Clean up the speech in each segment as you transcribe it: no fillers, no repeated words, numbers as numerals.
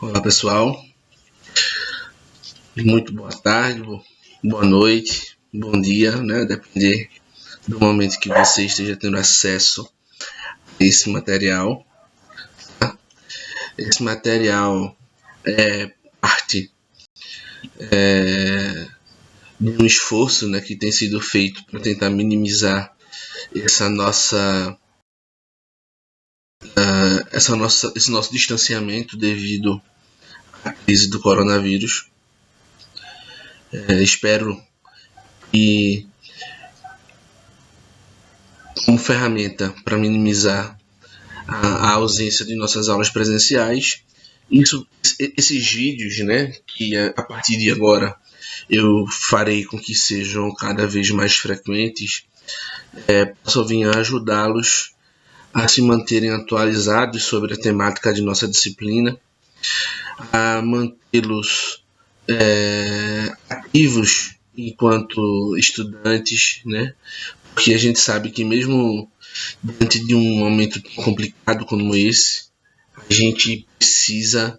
Olá pessoal, muito boa tarde, boa noite, bom dia, né? Depender do momento que você esteja tendo acesso a esse material. Tá? Esse material é parte de um esforço, né, que tem sido feito para tentar minimizar esse nosso distanciamento devido à crise do coronavírus. Espero que, como ferramenta para minimizar a ausência de nossas aulas presenciais, esses vídeos, né, que a partir de agora eu farei com que sejam cada vez mais frequentes, possam vir a ajudá-los a se manterem atualizados sobre a temática de nossa disciplina, a mantê-los ativos enquanto estudantes, né? Porque a gente sabe que mesmo diante de um momento tão complicado como esse, a gente precisa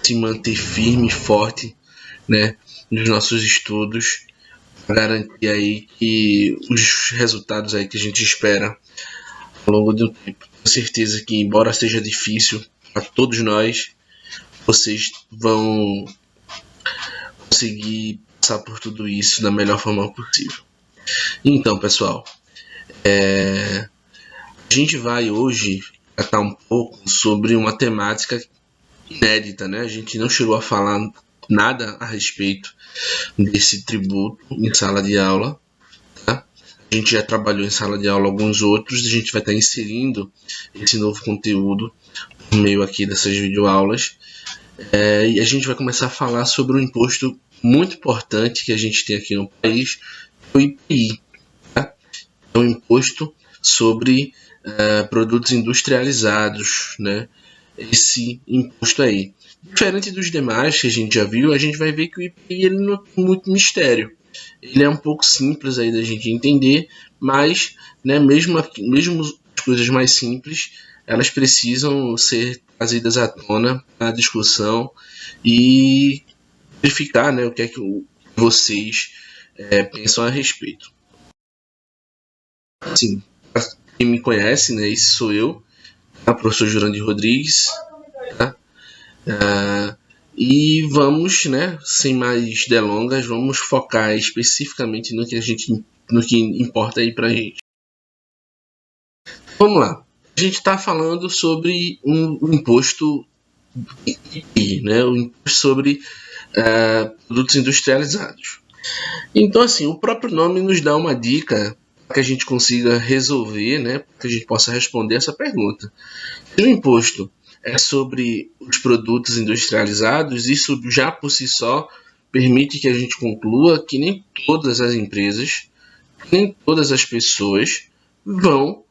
se manter firme e forte, né, nos nossos estudos, para garantir aí que os resultados aí que a gente espera ao longo do tempo. Com certeza que, embora seja difícil para todos nós, vocês vão conseguir passar por tudo isso da melhor forma possível. Então, pessoal, a gente vai hoje tratar um pouco sobre uma temática inédita, né? A gente não chegou a falar nada a respeito desse tributo em sala de aula, tá? A gente já trabalhou em sala de aula alguns outros, a gente vai estar inserindo esse novo conteúdo por meio aqui dessas videoaulas, e a gente vai começar a falar sobre um imposto muito importante que a gente tem aqui no país, o IPI, tá? É um imposto sobre produtos industrializados, né? Esse imposto aí. Diferente dos demais que a gente já viu, a gente vai ver que o IPI ele não tem muito mistério. Ele é um pouco simples aí da gente entender, mas, né, mesmo as coisas mais simples, elas precisam ser trazidas à tona para discussão e verificar, né, o que é que vocês pensam a respeito. Assim, para quem me conhece, né, esse sou eu, tá? Professor Jurandir Rodrigues, tá? E vamos, né, sem mais delongas, vamos focar especificamente no que importa aí pra gente. Vamos lá. A gente está falando sobre um imposto IPI, né, o imposto sobre produtos industrializados. Então, assim, o próprio nome nos dá uma dica para que a gente consiga resolver, né, para que a gente possa responder essa pergunta. Se o imposto é sobre os produtos industrializados, isso já por si só permite que a gente conclua que nem todas as empresas, nem todas as pessoas vão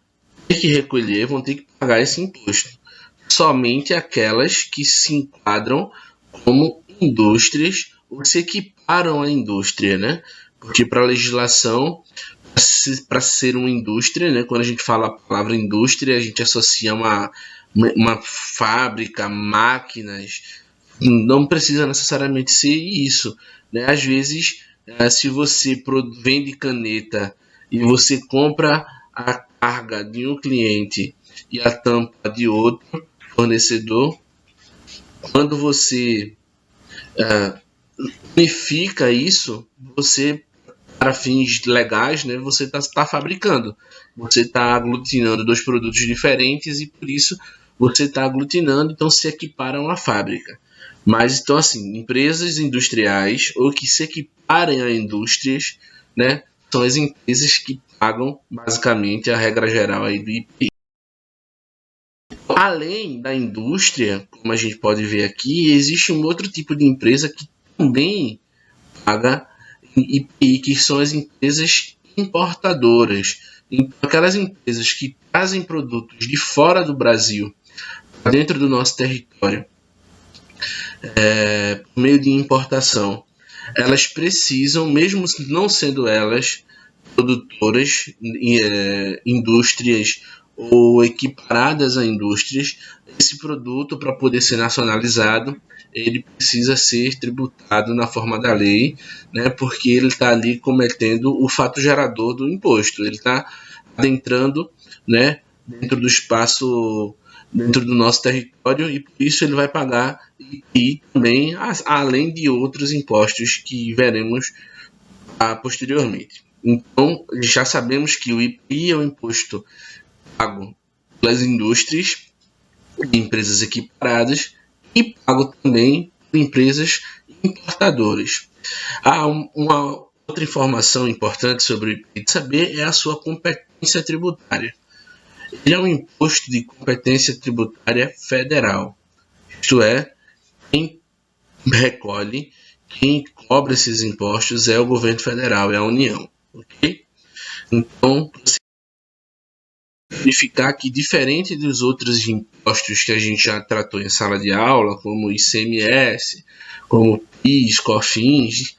ter que recolher, vão ter que pagar esse imposto. Somente aquelas que se enquadram como indústrias ou se equiparam à indústria, né? Porque para a legislação, para ser uma indústria, né? Quando a gente fala a palavra indústria, a gente associa uma fábrica, máquinas, não precisa necessariamente ser isso, né? Às vezes, se você vende caneta e você compra a carga de um cliente e a tampa de outro fornecedor, quando você unifica isso, você, para fins legais, né, você está fabricando, você está aglutinando dois produtos diferentes e por isso você está aglutinando, então se equipara a uma fábrica. Mas então, assim, empresas industriais ou que se equiparem a indústrias, né, são as empresas que pagam basicamente a regra geral aí do IPI. Além da indústria, como a gente pode ver aqui, existe um outro tipo de empresa que também paga IPI, que são as empresas importadoras. Então, aquelas empresas que trazem produtos de fora do Brasil para dentro do nosso território por meio de importação, elas precisam, mesmo não sendo elas produtoras, indústrias ou equiparadas a indústrias, esse produto, para poder ser nacionalizado, ele precisa ser tributado na forma da lei, né, porque ele está ali cometendo o fato gerador do imposto, ele está adentrando, né, dentro do espaço, dentro do nosso território, e por isso ele vai pagar, e também além de outros impostos que veremos posteriormente. Então, já sabemos que o IPI é o imposto pago pelas indústrias e empresas equiparadas e pago também por empresas importadoras. Uma outra informação importante sobre o IPI de saber é a sua competência tributária. Ele é um imposto de competência tributária federal, isto é, quem recolhe, quem cobra esses impostos é o governo federal, é a União, ok? Então, verificar que, diferente dos outros impostos que a gente já tratou em sala de aula, como ICMS, como PIS, COFINS,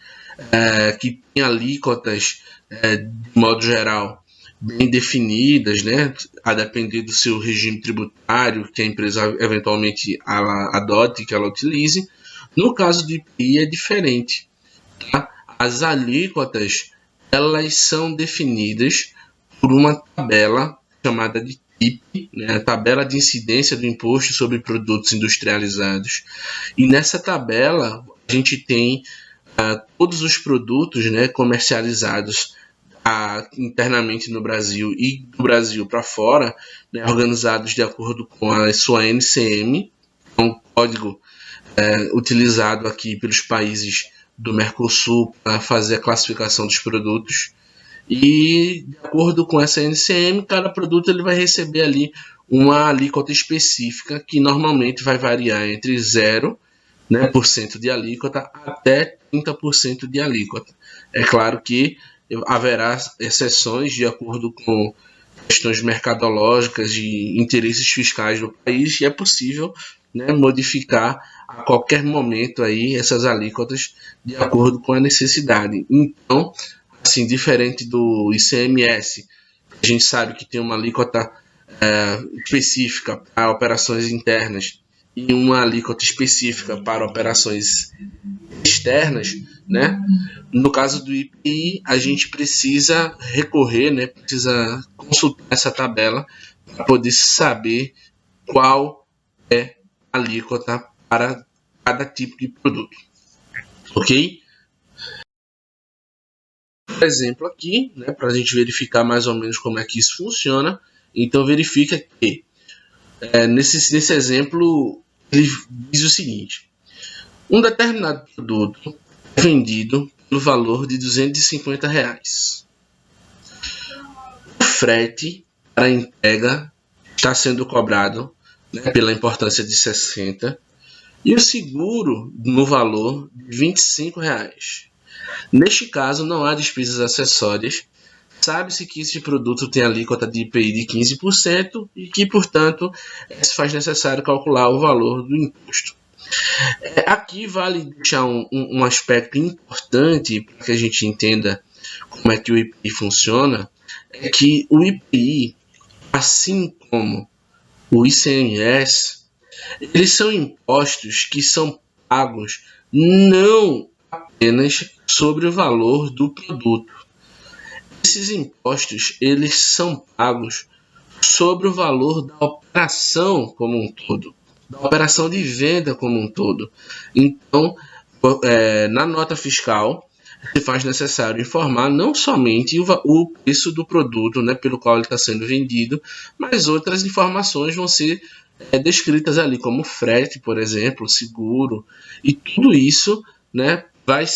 que tem alíquotas, de modo geral, bem definidas, né, a depender do seu regime tributário que a empresa eventualmente adote, que ela utilize. No caso do IPI é diferente. Tá? As alíquotas, elas são definidas por uma tabela chamada de TIP, né, a tabela de incidência do imposto sobre produtos industrializados. E nessa tabela a gente tem todos os produtos, né, comercializados internamente no Brasil e do Brasil para fora, né, organizados de acordo com a sua NCM, é um código utilizado aqui pelos países do Mercosul para fazer a classificação dos produtos. E de acordo com essa NCM, cada produto ele vai receber ali uma alíquota específica que normalmente vai variar entre 0%, né, por cento de alíquota até 30% de alíquota. É claro que haverá exceções de acordo com questões mercadológicas de interesses fiscais do país e é possível, né, modificar a qualquer momento aí essas alíquotas de acordo com a necessidade. Então, assim, diferente do ICMS, a gente sabe que tem uma alíquota específica para operações internas e uma alíquota específica para operações externas, né? No caso do IPI, a gente precisa recorrer, né? Precisa consultar essa tabela para poder saber qual é a alíquota para cada tipo de produto, ok? Por exemplo aqui, né, para a gente verificar mais ou menos como é que isso funciona. Então verifica que nesse exemplo ele diz o seguinte: um determinado produto é vendido pelo valor de R$ 250. O frete para a entrega está sendo cobrado, né, pela importância de 60 e o seguro no valor de R$ 25. Neste caso, não há despesas acessórias. Sabe-se que esse produto tem alíquota de IPI de 15% e que, portanto, se faz necessário calcular o valor do imposto. Aqui vale deixar um aspecto importante para que a gente entenda como é que o IPI funciona, é que o IPI, assim como o ICMS, eles são impostos que são pagos não apenas sobre o valor do produto. Esses impostos eles são pagos sobre o valor da operação como um todo, da operação de venda como um todo. Então, na nota fiscal, se faz necessário informar não somente o preço do produto, né, pelo qual ele está sendo vendido, mas outras informações vão ser descritas ali, como frete, por exemplo, seguro, e tudo isso, né, vai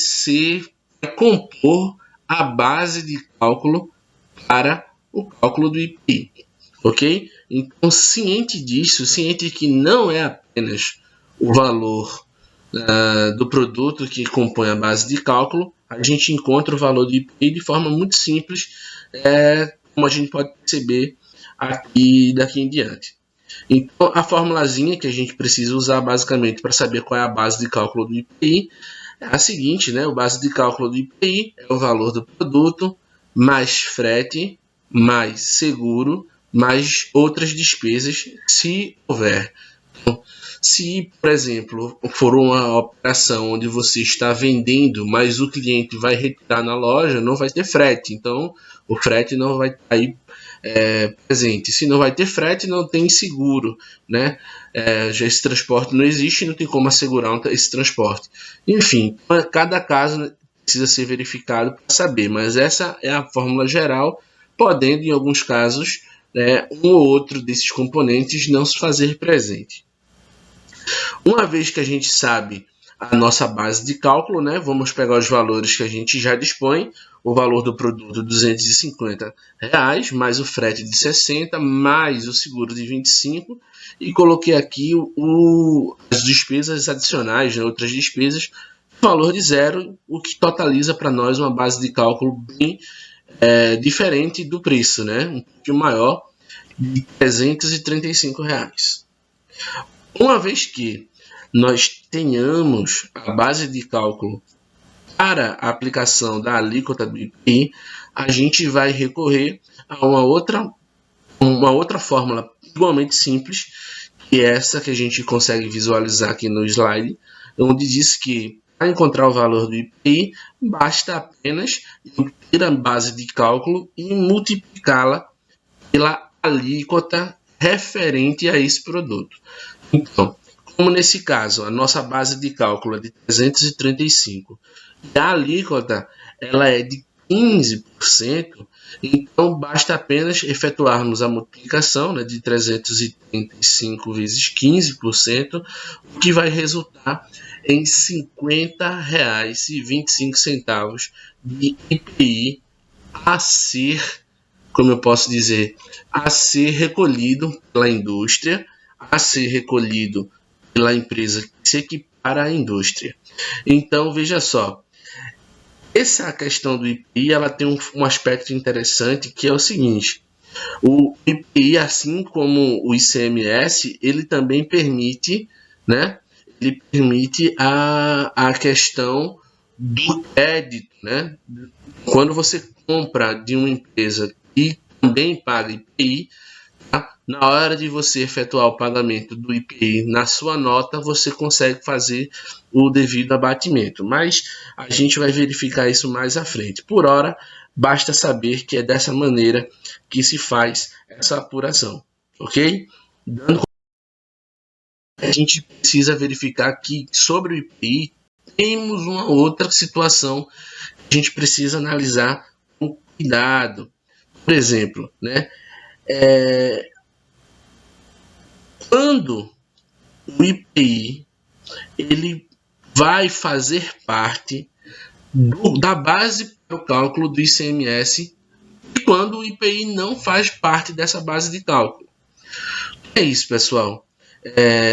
compor a base de cálculo para o cálculo do IPI, ok? Então, ciente disso, ciente que não é apenas o valor do produto que compõe a base de cálculo, a gente encontra o valor do IPI de forma muito simples, como a gente pode perceber aqui daqui em diante. Então, a formulazinha que a gente precisa usar basicamente para saber qual é a base de cálculo do IPI é a seguinte, né? O base de cálculo do IPI é o valor do produto mais frete mais seguro mais outras despesas, se houver. Então, se, por exemplo, for uma operação onde você está vendendo, mas o cliente vai retirar na loja, não vai ter frete. Então, o frete não vai estar aí presente. Se não vai ter frete, não tem seguro, né? Já esse transporte não existe, não tem como assegurar esse transporte. Enfim, cada caso precisa ser verificado para saber, mas essa é a fórmula geral, podendo, em alguns casos, um ou outro desses componentes não se fazer presente. Uma vez que a gente sabe a nossa base de cálculo, né, vamos pegar os valores que a gente já dispõe, o valor do produto R$250, mais o frete de 60, mais o seguro de 25, e coloquei aqui as despesas adicionais, né, outras despesas, valor de zero, o que totaliza para nós uma base de cálculo bem diferente do preço, né, um pouquinho maior, de R$335. Uma vez que nós tenhamos a base de cálculo para a aplicação da alíquota do IPI, a gente vai recorrer a uma outra fórmula igualmente simples, que é essa que a gente consegue visualizar aqui no slide, onde diz que para encontrar o valor do IPI, basta apenas ter a base de cálculo e multiplicá-la pela alíquota referente a esse produto. Então, como nesse caso, a nossa base de cálculo é de 335 e a alíquota ela é de 15%, então basta apenas efetuarmos a multiplicação, né, de 335 vezes 15%, o que vai resultar em R$ 50,25 de IPI a ser, como eu posso dizer, a ser recolhido pela indústria, a ser recolhido pela empresa que se equipara à indústria. Então, veja só, essa questão do IPI ela tem um aspecto interessante, que é o seguinte: o IPI, assim como o ICMS, ele também permite, né? Ele permite a questão do crédito, né? Quando você compra de uma empresa e também paga IPI, na hora de você efetuar o pagamento do IPI na sua nota, você consegue fazer o devido abatimento. Mas a gente vai verificar isso mais à frente. Por hora, basta saber que é dessa maneira que se faz essa apuração, ok? A gente precisa verificar que sobre o IPI temos uma outra situação que a gente precisa analisar com cuidado. Por exemplo, né? Quando o IPI ele vai fazer parte da base para o cálculo do ICMS e quando o IPI não faz parte dessa base de cálculo. É isso, pessoal.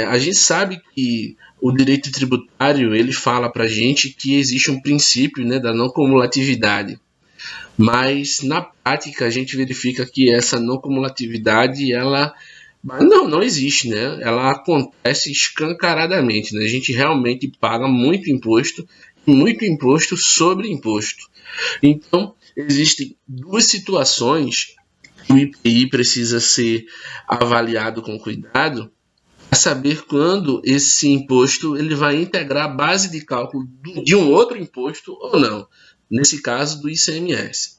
A gente sabe que o direito tributário ele fala para a gente que existe um princípio, né, da não cumulatividade. Mas na prática a gente verifica que essa não cumulatividade ela não existe, né? Ela acontece escancaradamente, né? A gente realmente paga muito imposto sobre imposto. Então, existem duas situações que o IPI precisa ser avaliado com cuidado para saber quando esse imposto ele vai integrar a base de cálculo de um outro imposto ou não. Nesse caso, do ICMS.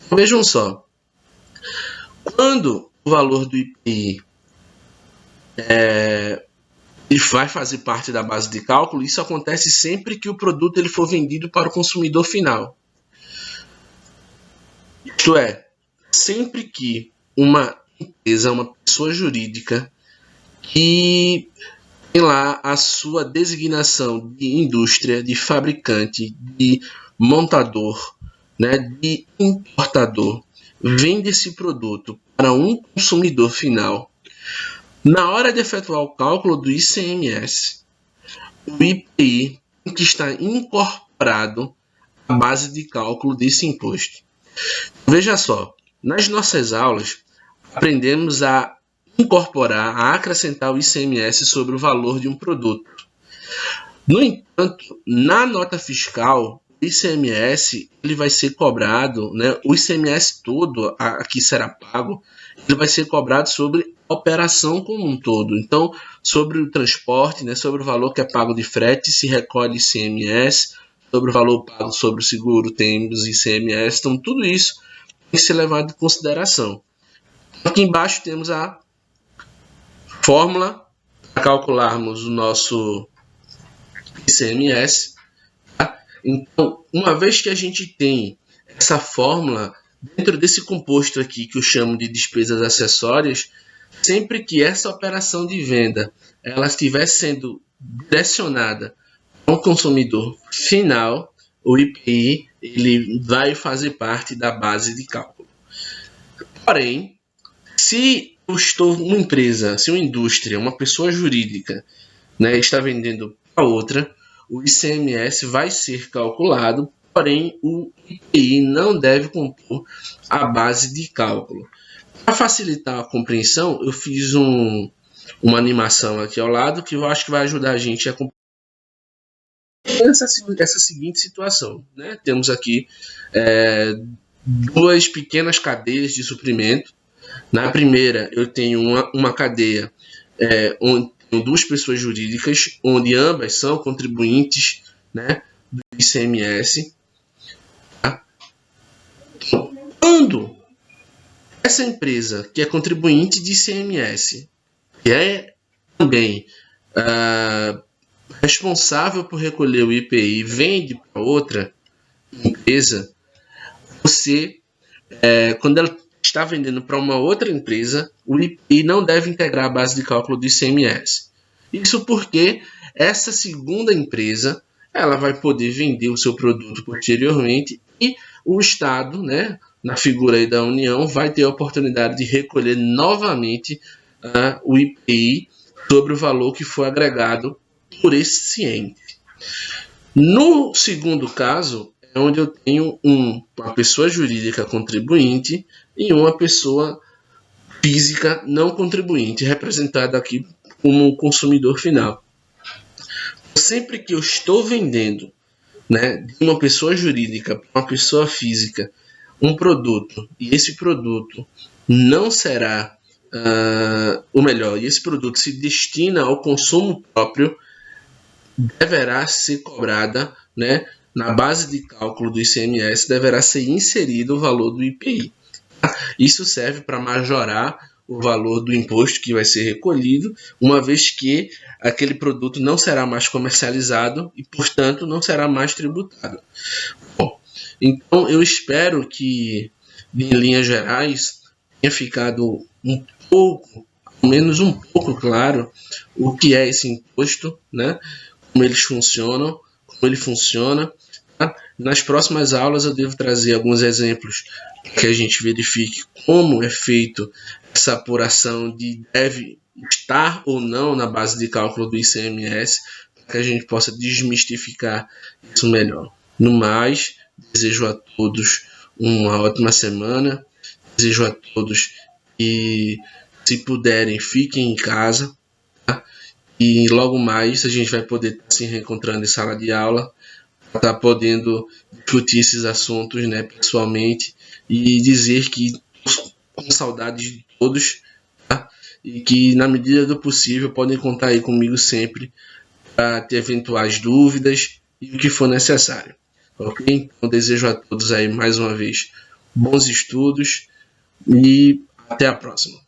Então, vejam só. Quando o valor do IPI ele vai fazer parte da base de cálculo, isso acontece sempre que o produto ele for vendido para o consumidor final. Isto é, sempre que uma empresa, uma pessoa jurídica que tem lá a sua designação de indústria, de fabricante, de montador, né, de importador, vende esse produto para um consumidor final. Na hora de efetuar o cálculo do ICMS, o IPI tem que estar incorporado à base de cálculo desse imposto. Veja só, nas nossas aulas, aprendemos a incorporar, a acrescentar o ICMS sobre o valor de um produto. No entanto, na nota fiscal, o ICMS ele vai ser cobrado, né? O ICMS todo aqui será pago ele vai ser cobrado sobre a operação como um todo. Então, sobre o transporte, né, sobre o valor que é pago de frete, se recolhe ICMS, sobre o valor pago sobre o seguro, temos ICMS, então tudo isso tem que ser levado em consideração. Aqui embaixo temos a fórmula para calcularmos o nosso ICMS. Tá? Então, uma vez que a gente tem essa fórmula, dentro desse composto aqui que eu chamo de despesas acessórias, sempre que essa operação de venda ela estiver sendo direcionada ao consumidor final, o IPI ele vai fazer parte da base de cálculo. Porém, se eu estou uma empresa, se uma indústria, uma pessoa jurídica, né, está vendendo para outra, o ICMS vai ser calculado, porém o IPI não deve compor a base de cálculo. Para facilitar a compreensão, eu fiz uma animação aqui ao lado que eu acho que vai ajudar a gente a compreender essa seguinte situação. Né? Temos aqui duas pequenas cadeias de suprimento. Na primeira, eu tenho uma cadeia onde tenho duas pessoas jurídicas, onde ambas são contribuintes, né, do ICMS. Tá? Quando essa empresa, que é contribuinte de ICMS, que é também responsável por recolher o IPI, vende para outra empresa, quando ela está vendendo para uma outra empresa, o IPI não deve integrar a base de cálculo do ICMS. Isso porque essa segunda empresa ela vai poder vender o seu produto posteriormente e o Estado, né, na figura aí da União, vai ter a oportunidade de recolher novamente o IPI sobre o valor que foi agregado por esse ente. No segundo caso, é onde eu tenho uma pessoa jurídica contribuinte e uma pessoa física não contribuinte, representada aqui como consumidor final. Sempre que eu estou vendendo, né, de uma pessoa jurídica para uma pessoa física um produto, e esse produto não será, e esse produto se destina ao consumo próprio, deverá ser cobrada, né, na base de cálculo do ICMS, deverá ser inserido o valor do IPI. Isso serve para majorar o valor do imposto que vai ser recolhido, uma vez que aquele produto não será mais comercializado e, portanto, não será mais tributado. Bom, então eu espero que, em linhas gerais, tenha ficado ao menos um pouco claro o que é esse imposto, né? Como eles funcionam, como ele funciona. Tá? Nas próximas aulas eu devo trazer alguns exemplos que a gente verifique como é feito essa apuração de deve estar ou não na base de cálculo do ICMS, para que a gente possa desmistificar isso melhor. No mais, desejo a todos uma ótima semana, desejo a todos que, se puderem, fiquem em casa, tá? E logo mais a gente vai poder estar se reencontrando em sala de aula, para estar podendo discutir esses assuntos, né, pessoalmente, e dizer que com saudades de todos, tá? E que na medida do possível podem contar aí comigo sempre para ter eventuais dúvidas e o que for necessário. Ok? Então desejo a todos aí mais uma vez bons estudos e até a próxima.